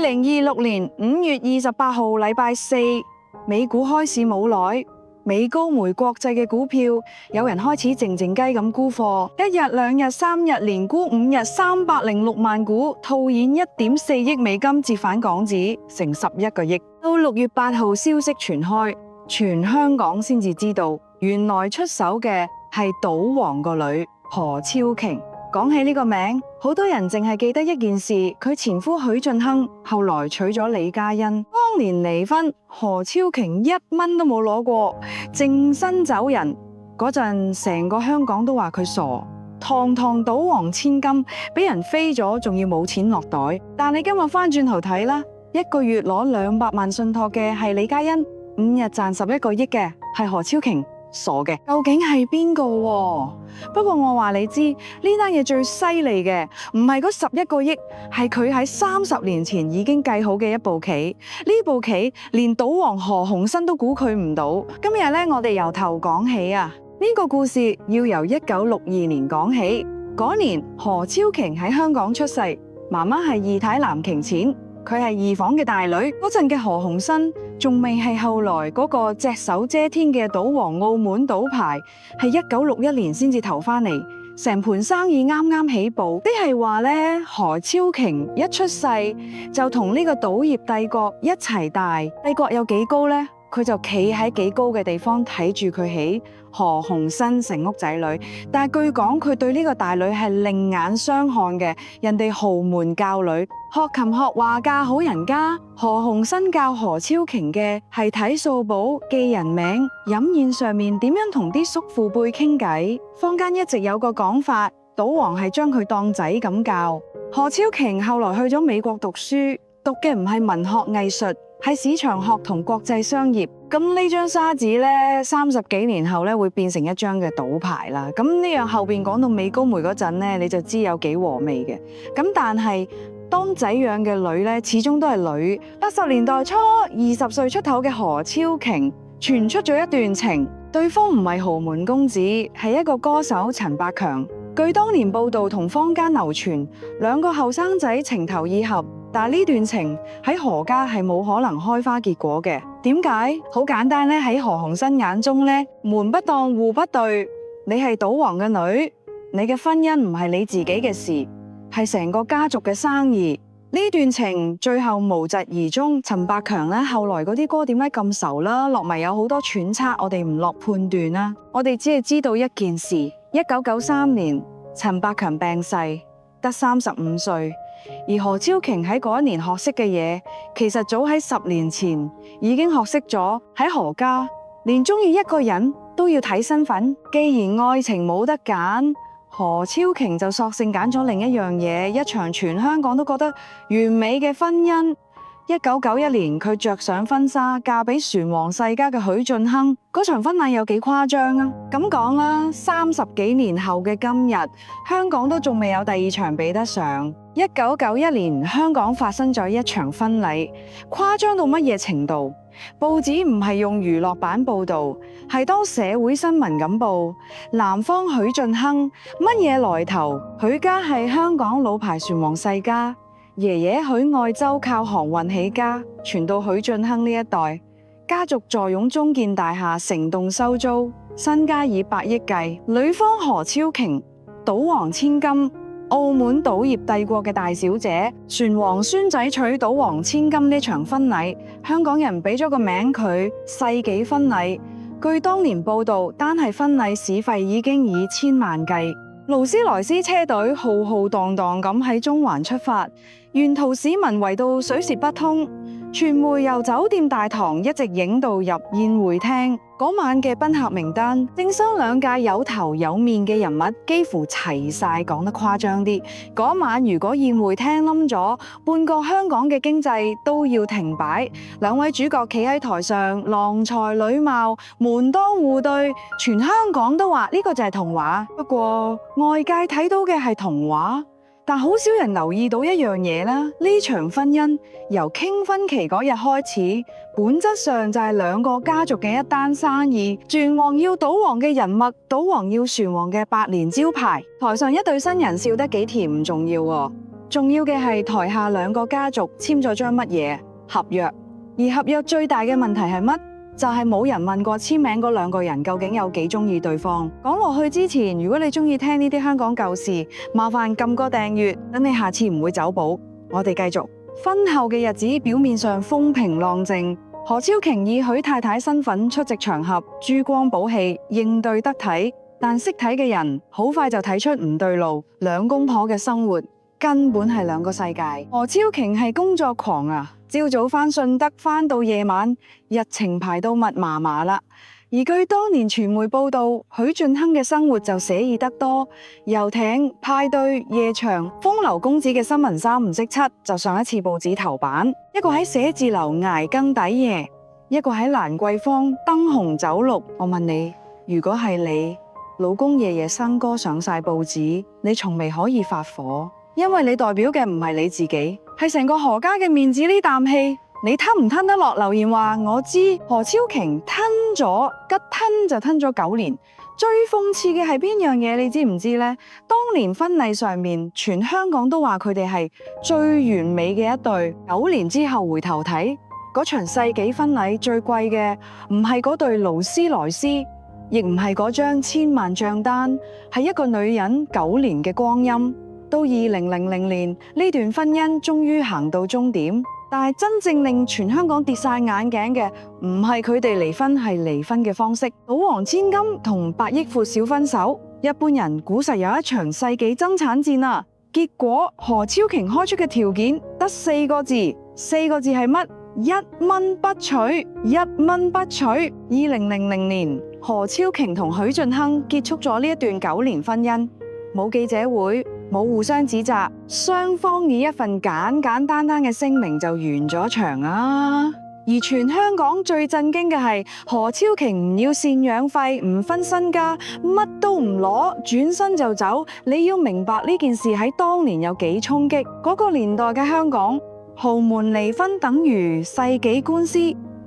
2026年5月28號禮拜四，美股開市冇耐，美高梅國際嘅股票有人開始靜靜雞咁沽貨，一日、兩日、三日連沽5日306萬股，套現1.4億美金，折返港紙成11個億。到6月8號消息傳開，全香港先至知道，原來出手嘅係賭王個女何超瓊。講起呢個名，好多人淨係記得一件事，佢前夫許晉亨後來娶咗李嘉欣，當年離婚，何超瓊1蚊都冇攞過，淨身走人嗰陣，成個香港都話佢傻，堂堂賭王千金，俾人飛咗，仲要冇錢落袋。但你今日翻轉頭睇啦，一個月攞200萬信託嘅係李嘉欣，5日賺11個億嘅係何超瓊。傻嘅，究竟係邊個？不過我話你知，呢單嘢最犀利嘅唔係嗰11個億，係佢喺30年前已經計好嘅一步棋。呢步棋連賭王何鴻燊都估佢唔到。今日咧，我哋由頭講起啊。呢個故事要由1962年講起。嗰年何超瓊喺香港出世，媽媽係二太藍瓊錢。佢係二房嘅大女，嗰陣嘅何鴻燊仲未係後來嗰個隻手遮天嘅賭王澳門賭牌，係1961年先至投翻嚟，成盤生意啱啱起步。即係話咧，何超瓊一出世就同呢個賭業帝國一齊大。帝國有幾高呢？佢就企喺幾高嘅地方睇住佢起。何鴻燊成屋仔女，但係據講佢對呢個大女係另眼相看嘅，人哋豪門教女，學琴學畫嫁好人家。何鴻燊教何超瓊嘅係睇數簿、記人名、飲宴上面點樣同啲叔父輩傾偈。坊間一直有個講法，賭王係將佢當仔咁教。何超瓊後來去咗美國讀書，讀嘅唔係文學藝術，係市場學同國際商業。咁呢張沙紙呢，30幾年後呢會變成一張嘅賭牌啦。咁呢樣後邊講到美高梅嗰陣呢，你就知有幾和味嘅。咁但係當仔養嘅女呢，始終都係女。80年代初20歲出頭嘅何超瓊傳出咗一段情，對方唔係豪門公子，係一個歌手陳百強。據當年報道同坊間流傳，兩個後生仔情投意合。但係呢段情喺何家係冇可能開花結果嘅。點解？好簡單咧，喺何鴻燊眼中咧，門不當戶不對。你係賭王嘅女，你嘅婚姻唔係你自己嘅事，係成個家族嘅生意。呢段情最後無疾而終。陳百強咧後來嗰啲歌點解咁愁啦？樂迷有好多揣測，我哋唔落判斷啦。我哋只係知道一件事：1993年陳百強病逝，得35歲。而何超瓊喺嗰一年學識嘅嘢，其實早喺10年前已經學識咗。喺何家，連中意一個人都要睇身份。既然愛情冇得揀，何超瓊就索性揀咗另一樣嘢，一場全香港都覺得完美嘅婚姻。1991年，佢着上婚紗，嫁俾船王世家嘅許晉亨。嗰場婚禮有幾誇張啊？咁講啦，30幾年後嘅今日，香港都仲未有第二場比得上。1991年，香港發生咗一場婚禮，誇張到乜嘢程度？報紙唔係用娛樂版報導，係當社會新聞咁報。男方許晉亨乜嘢來頭？許家係香港老牌船王世家。爺爺許愛洲靠航運起家，傳到許晉亨呢一代，家族坐擁中建大廈成棟收租，身家以百億計。女方何超瓊，賭王千金，澳門賭業帝國嘅大小姐，船王孫仔娶賭王千金呢場婚禮，香港人俾咗個名佢世紀婚禮。據當年報道，單係婚禮使費已經以千萬計。勞斯萊斯車隊浩浩蕩蕩咁喺中環出發，沿途市民圍到水泄不通。傳媒由酒店大堂一直影到入宴會廳。嗰晚嘅賓客名單，政商兩界有頭有面嘅人物幾乎齊晒，講得誇張啲。嗰晚如果宴會廳冧咗，半個香港嘅經濟都要停擺。兩位主角企喺台上，郎才女貌，門當戶對，全香港都話呢個就係童話。不過外界睇到嘅係童話，但好少人留意到一樣嘢啦。呢場婚姻由傾婚期嗰日開始，本質上就係兩個家族嘅一單生意。船王要賭王嘅人脈，賭王要船王嘅百年招牌。台上一對新人笑得幾甜唔重要喎，重要嘅係台下兩個家族簽咗張乜嘢合約，而合約最大嘅問題係乜？就係冇人問過簽名嗰兩個人究竟有幾中意對方。講落去之前，如果你中意聽呢啲香港舊事，麻煩撳個訂閱，等你下次唔會走寶。我哋繼續。婚後嘅日子表面上風平浪靜，何超瓊以許太太身份出席場合，珠光寶氣，應對得體。但識睇嘅人好快就睇出唔對路，兩公婆嘅生活根本係兩個世界。何超瓊係工作狂啊！朝早返順德，返到夜晚，日程排到密麻麻啦。而據當年傳媒報道，許晉亨嘅生活就寫意得多，遊艇、派對、夜場、風流公子嘅新聞三唔識七，就上一次報紙頭版。一個喺寫字樓捱更抵夜，一個喺蘭桂坊燈紅酒綠。我問你，如果係你，老公夜夜笙歌上晒報紙，你從未可以發火，因為你代表嘅唔係你自己，係成個何家嘅面子呢啖氣，你吞唔吞得落？留言話我知。何超瓊吞咗，吉吞就吞咗9年。最諷刺嘅係邊樣嘢？你知唔知呢？當年婚禮上面，全香港都話佢哋係最完美嘅一對。9年之後回頭睇，嗰場世紀婚禮最貴嘅唔係嗰對勞斯萊斯，亦唔係嗰張千萬賬單，係一個女人9年嘅光陰。到2000年，呢段婚姻終於行到終點，但係真正令全香港跌晒眼鏡嘅，唔係佢哋離婚，係離婚嘅方式。賭王千金同百億闊小分手，一般人估實有一場世紀爭產戰啊！結果何超瓊開出嘅條件得4個字，4個字係乜？1蚊不娶，1蚊不娶。2000年，何超瓊同許晉亨結束咗呢一段9年婚姻，冇記者會，冇互相指責，雙方以一份簡簡單單嘅聲明就完咗場啊！而全香港最震驚嘅係何超瓊唔要贍養費，唔分身家，乜都唔攞，轉身就走。你要明白呢件事喺當年有幾衝擊。嗰個年代嘅香港，豪門離婚等於世紀官司，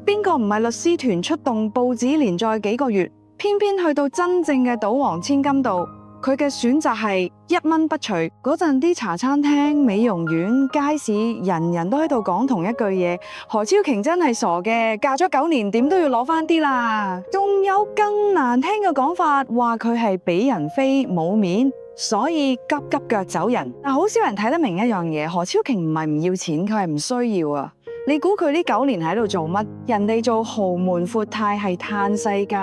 邊個唔係律師團出動，報紙連載幾個月？偏偏去到真正嘅賭王千金度，佢嘅選擇係1蚊不娶。嗰陣啲茶餐廳、美容院、街市，人人都喺度講同一句嘢：何超瓊真係傻嘅，嫁咗9年，點都要攞返啲啦。仲有更難聽嘅講法，話佢係俾人飛冇面，所以急急腳走人。但好少人睇得明一樣嘢，何超瓊唔係唔要錢，佢係唔需要啊。你估佢呢9年喺度做乜？人哋做豪門闊太係嘆世界，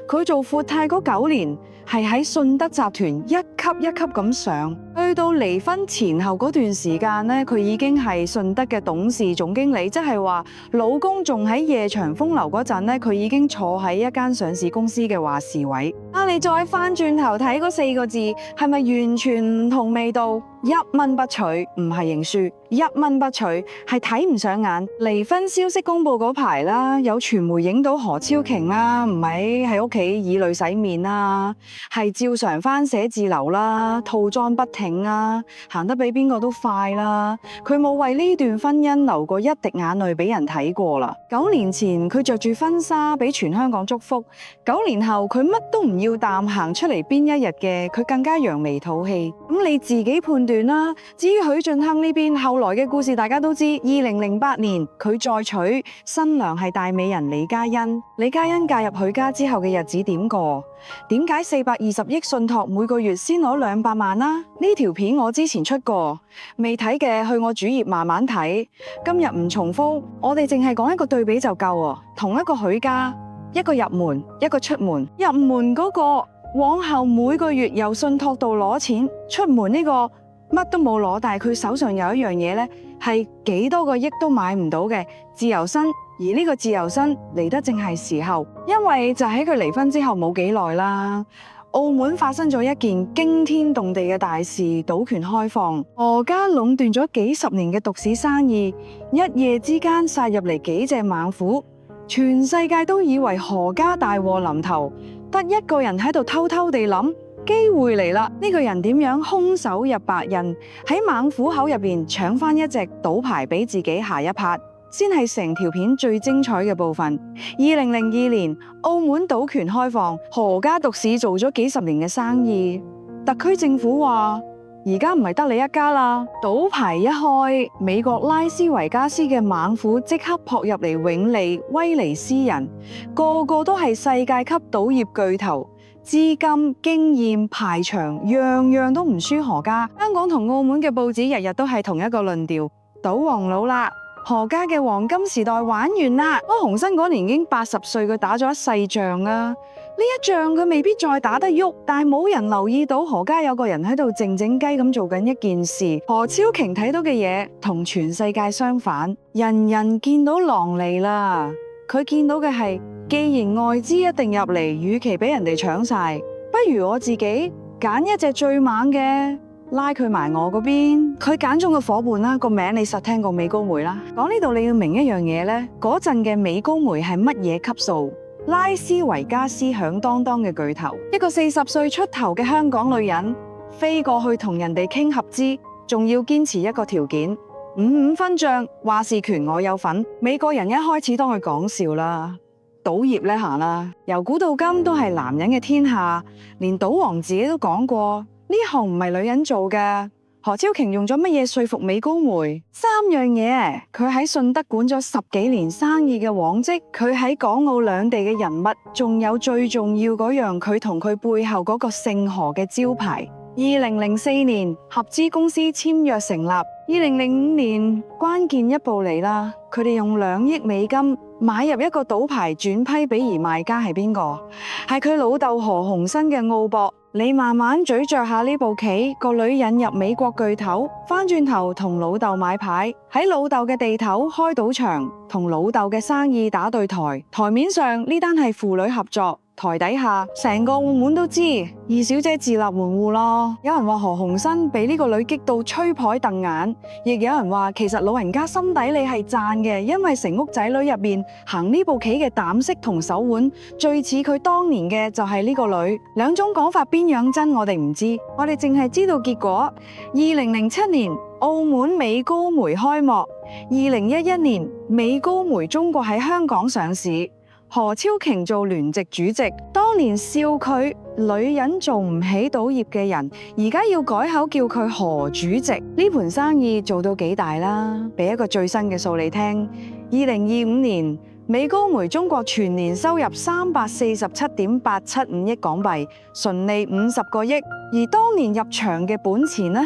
佢做闊太嗰9年係喺順德集團一級一級咁上，去到離婚前後嗰段時間呢，佢已經係順德嘅董事總經理，即係話老公仲喺夜場風流嗰陣呢，佢已經坐喺一間上市公司嘅話事位。你再翻轉頭睇嗰4個字，係咪完全唔同味道？1蚊不娶唔係認輸，1蚊不娶係睇唔上眼。離婚消息公布嗰排啦，有傳媒影到何超瓊啦，唔係喺屋企以淚洗面啦，係照常返寫字樓啦，套裝不挺啦，行得比邊個都快啦。佢冇為呢段婚姻流過一滴眼淚俾人睇過啦。9年前佢着住婚紗俾全香港祝福，9年後佢乜都唔要淡，行出嚟邊一日嘅佢更加揚眉吐氣。咁你自己判斷啦。至於許晉亨呢邊後來嘅故事，大家都知。2008年佢再娶新娘係大美人李嘉欣。李嘉欣嫁入許家之後嘅日子點過？點解420億信託每個月先攞200萬啦？呢條片我之前出過，未睇嘅去我主頁慢慢睇。今日唔重複，我哋淨係講一個對比就夠。同一個許家，一個入門，一個出門。入門嗰個往後每個月由信託度攞錢，出門呢個乜都冇攞，但係佢手上有一樣嘢呢，係幾多個億都買唔到嘅自由身。而呢個自由身嚟得正係時候，因為就喺佢離婚之後冇幾耐啦，澳門發生咗一件驚天動地嘅大事，賭權開放，何家壟斷咗幾十年嘅獨市生意，一夜之間殺入嚟幾隻猛虎，全世界都以為何家大禍臨頭，得一個人喺度偷偷地諗，機會嚟啦！呢個人點樣空手入白刃，喺猛虎口入邊搶翻一隻賭牌俾自己下一拍，先係成條片最精彩嘅部分。2002年，澳門賭權開放，何家獨市做咗幾十年嘅生意，特區政府話而家唔係得你一家啦。賭牌一開，美國拉斯維加斯嘅猛虎即刻撲入嚟永利、威尼斯人，個個都係世界級賭業巨頭。資金、經驗、排場，樣樣都唔輸何家。香港同澳門嘅報紙日日都係同一個論調：賭王老啦，何家嘅黃金時代玩完啦。柯鴻燊嗰年已經80歲，佢打咗一世仗啊。呢一仗佢未必再打得喐，但係冇人留意到何家有個人喺度靜靜雞咁做緊一件事。何超瓊睇到嘅嘢同全世界相反，人人見到狼嚟啦，佢見到嘅係，既然外資一定入嚟，與其俾人哋搶晒，不如我自己揀一隻最猛嘅，拉佢埋我嗰邊。佢揀中個伙伴啦，個名你實聽過美高梅啦。講呢度你要明一樣嘢呢，嗰陣嘅美高梅係乜嘢級數？拉斯維加斯響當當嘅巨頭，一個40歲出頭嘅香港女人飛過去同人哋傾合資，仲要堅持一個條件，5-5分賬，話事權我有份。美國人一開始當佢講笑啦，賭業呢行啦，由古到今都係男人嘅天下，連賭王自己都講過呢行唔係女人做嘅。何超瓊用咗乜嘢說服美高梅？3樣嘢，佢喺順德管咗10幾年生意嘅往績，佢喺港澳兩地嘅人物，仲有最重要嗰樣，佢同佢背後嗰個姓何嘅招牌。2004年合資公司簽約成立，2005年關鍵一步嚟啦，佢哋用2億美金買入一個賭牌轉批俾，而賣家係邊個？係佢老豆何鴻燊嘅澳博。你慢慢咀嚼下呢部棋，個女引入美國巨頭，翻轉頭同老豆買牌，喺老豆嘅地頭開賭場，同老豆嘅生意打對台。台面上呢單係父女合作，台底下成個澳門都知，二小姐自立門戶咯。有人話何鴻燊俾呢個女激到吹牌瞪眼，亦有人話其實老人家心底裏係讚嘅，因為成屋仔女入面行呢部棋嘅膽識同手腕，最似佢當年嘅就係呢個女。兩種講法邊樣真我哋唔知，我哋淨係知道結果。2007年澳門美高梅開幕，2011年美高梅中國喺香港上市。何超瓊做聯席主席，當年笑佢女人做唔起賭業嘅人，而家要改口叫佢何主席。呢盤生意做到幾大啦？俾一個最新嘅數你聽，2025年美高梅中國全年收入347.875億港幣，純利50個億，而當年入場嘅本錢呢，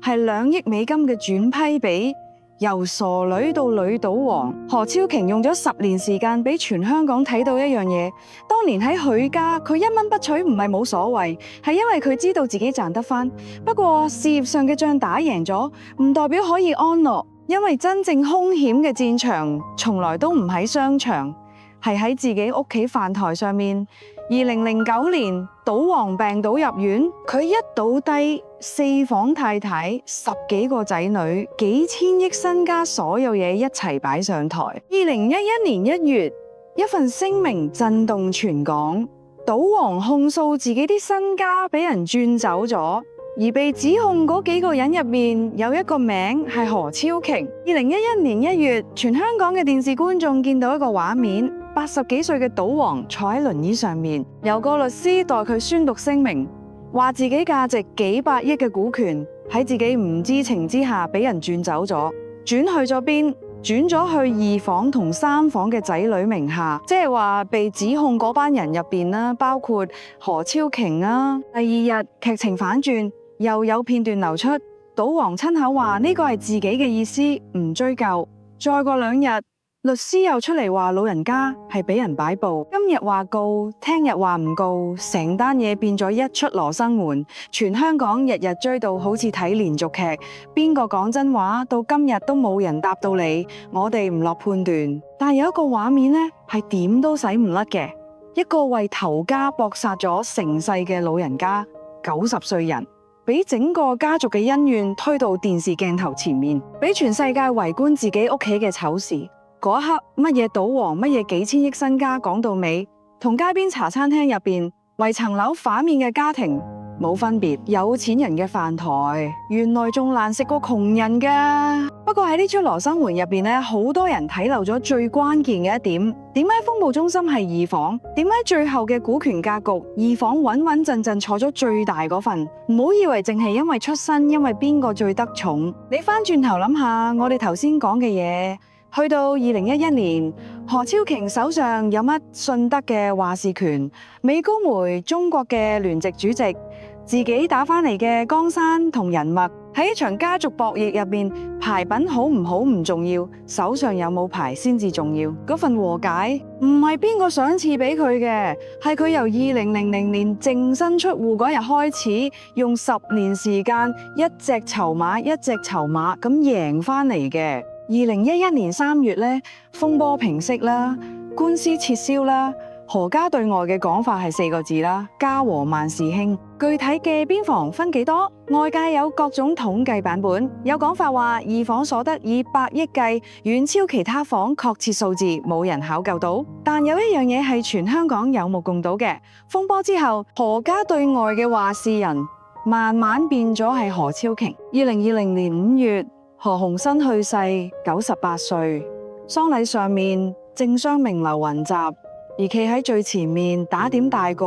係2億美金嘅轉批俾。由傻女到女賭王，何超瓊用咗10年時間俾全香港睇到一樣嘢。當年喺佢家，佢1蚊不取唔係冇所謂，係因為佢知道自己賺得返。不過事業上嘅仗打贏咗，唔代表可以安樂，因為真正兇險嘅戰場從來都唔喺商場，係喺自己屋企飯台上面。2009年賭王病倒入院，佢一倒低4房太太、10幾個仔女、幾千億身家，所有嘢一齊擺上台。2011年1月，一份聲明震動全港，賭王控訴自己啲身家俾人轉走咗，而被指控嗰幾個人入面有一個名係何超瓊。2011年1月，全香港嘅電視觀眾見到一個畫面。80幾歲嘅賭王坐喺輪椅上面，由個律師代佢宣讀聲明，話自己價值幾百億嘅股權喺自己唔知情之下俾人轉走咗，轉去咗邊？轉咗去2房同3房嘅仔女名下，即係話被指控嗰班人入邊啦，包括何超瓊啊。第二日劇情反轉，又有片段流出，賭王親口話呢個係自己嘅意思，唔追究。再過2日。律師又出嚟話老人家係俾人擺布，今日話告，聽日話唔告，成單嘢變咗一出羅生門，全香港日日追到好似睇連續劇，邊個講真話到今日都冇人答到你，我哋唔落判斷。但有一個畫面呢，係點都洗唔甩嘅，一個為頭家搏殺咗成世嘅老人家，90歲人，俾整個家族嘅恩怨推到電視鏡頭前面，俾全世界圍觀自己屋企嘅醜事。嗰一刻，乜嘢賭王，乜嘢幾千億身家，講到尾，同街邊茶餐廳入邊為層樓反面嘅家庭冇分別，有錢人嘅飯台原來仲難食過窮人㗎。不過喺呢出羅生門入邊咧，好多人睇漏咗最關鍵嘅一點。點解風暴中心係二房？點解最後嘅股權格局二房穩穩陣陣坐咗最大嗰份？唔好以為淨係因為出身，因為邊個最得寵。你翻轉頭諗下，我哋頭先講嘅嘢，去到2011年，何超瓊手上有乜信德嘅話事權？美高梅中國嘅聯席主席，自己打返嚟嘅江山同人脈，喺一場家族博弈入邊，牌品好唔好唔重要，手上有冇牌先至重要。嗰份和解唔係邊個想賜俾佢嘅，係佢由2000年淨身出戶嗰日開始，用10年時間一隻籌碼一隻籌碼咁贏返嚟嘅。2011年3月咧，風波平息啦，官司撤銷啦。何家對外嘅講法係4個字啦，家和萬事興。具體嘅邊房分幾多？外界有各種統計版本，有講法話二房所得以百億計，遠超其他房，確切數字冇人考究到。但有一樣嘢係全香港有目共睹嘅，風波之後，何家對外嘅話事人慢慢變咗係何超瓊。2020年5月，何鴻燊去世，98歲，喪禮上面政商名流雲集。而企喺最前面打點大局，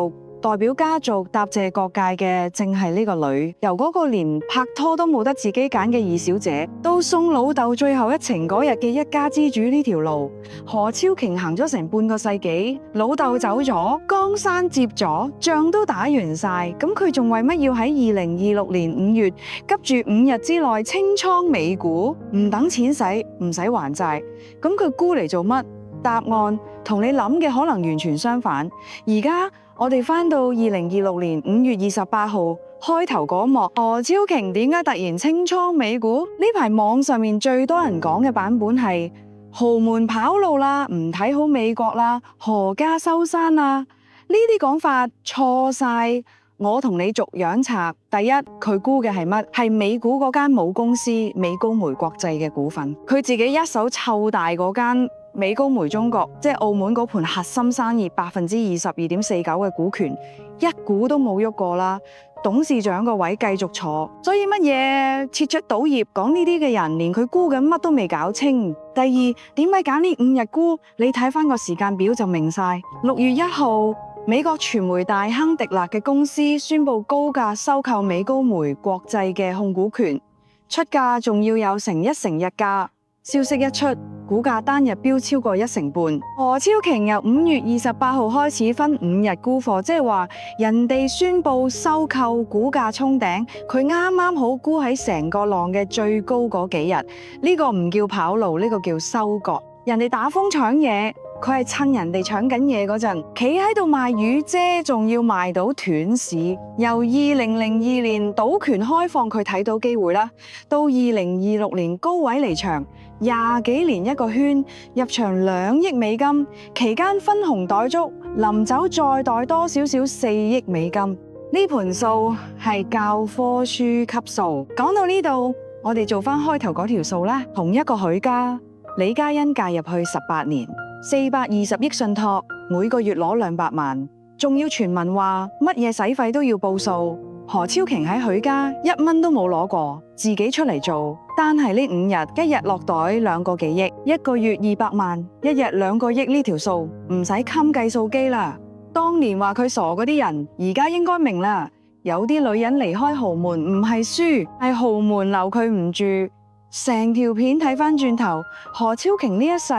代表家族答謝各界嘅，正係呢個女。由嗰個連拍拖都冇得自己揀嘅二小姐，到送老豆最後一程嗰日嘅一家之主呢條路，何超瓊行咗成半個世紀。老豆走咗，江山接咗，仗都打完晒，咁佢仲為乜要喺2026年5月急住5日之內清倉美股？唔等錢使，唔使還債，咁佢沽嚟做乜？答案同你諗嘅可能完全相反。而家我哋翻到2026年5月28號開頭嗰幕，何超瓊點解突然清倉美股？呢排網上面最多人講嘅版本係豪門跑路啦，唔睇好美國啦，何家收山啦。呢啲講法錯晒。我同你逐樣拆。第一，佢沽嘅係乜？係美股嗰間母公司美高梅國際嘅股份。佢自己一手湊大嗰間美高梅中國，即係澳門嗰盤核心生意22.49%嘅股權，一股都冇喐過啦。董事長個位繼續坐，所以乜嘢撤出賭業講呢啲嘅人，連佢沽緊乜都未搞清。第二，點解揀呢5日沽？你睇翻個時間表就明晒。6月1號，美國傳媒大亨迪勒嘅公司宣布高價收購美高梅國際嘅控股權，出價仲要有成1成日價。消息一出，股價單日飆超過1成半。何超瓊由5月28號開始分5日沽貨，即係話人哋宣布收購，股價衝頂，佢啱啱好沽喺成個浪嘅最高嗰幾日。呢個唔叫跑路，呢個叫收割。人哋打風搶嘢，佢係趁人哋搶緊嘢嗰陣，企喺度賣雨遮，仲要賣到斷市。由2002年賭權開放，佢睇到機會啦，到2026年高位離場，20幾年一個圈，入場2億美金，期間分紅袋足，臨走再袋多少少4億美金。呢盤數係教科書級數。講到呢度，我哋做翻開頭嗰條數啦。同一個許家，李嘉欣介入去18年，420億信託，每個月攞200萬，仲要傳聞話乜嘢使費都要報數。何超瓊喺許家1蚊都冇攞過，自己出嚟做，單係呢5日，一日落袋2個幾億，一個月200萬，一日2個億，呢條數唔使襟計數機啦。當年話佢傻嗰啲人，而家應該明啦。有啲女人離開豪門唔係輸，係豪門留佢唔住。成條片睇返轉頭，何超瓊呢一世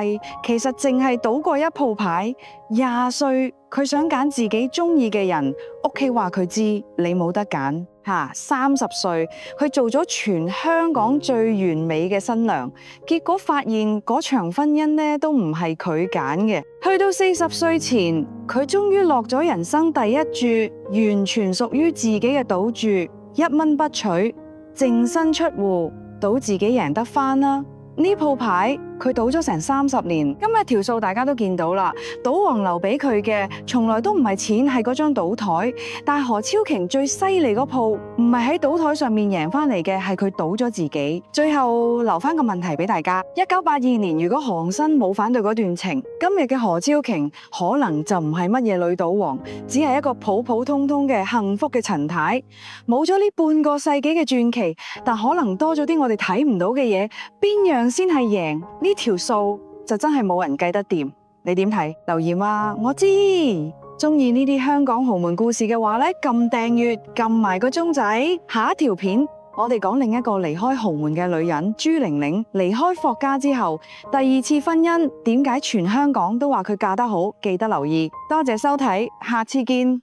其實淨係賭過一鋪牌。20歲佢想揀自己中意嘅人，屋企話佢知你冇得揀。30歲佢做咗全香港最完美嘅新娘，結果發現嗰場婚姻呢都唔係佢揀嘅。去到40歲前，佢終於落咗人生第一注，完全屬於自己嘅賭注，1蚊不取，淨身出戶。賭自己贏得返啦！呢鋪牌佢賭咗成30年。今日條數大家都見到啦，賭王留俾佢嘅從來都唔係錢，係嗰張賭台。但何超瓊最犀利嗰鋪唔係喺賭台上面贏翻嚟嘅，係佢賭咗自己。最後留翻個問題俾大家：1982年如果何鴻燊冇反對嗰段情，今日嘅何超瓊可能就唔係乜嘢女賭王，只係一個普普通通嘅幸福嘅陳太。冇咗呢半個世紀嘅傳奇，但可能多咗啲我哋睇唔到嘅嘢，邊樣先係贏？呢條數就真係冇人計得掂。你點睇？留言話我知。中意呢啲香港豪門故事嘅話呢，撳訂閱，撳埋個鐘仔。下一條片我哋講另一個離開豪門嘅女人朱玲玲，離開霍家之後第2次婚姻，點解全香港都話佢嫁得好？記得留意。多謝收睇，下次見。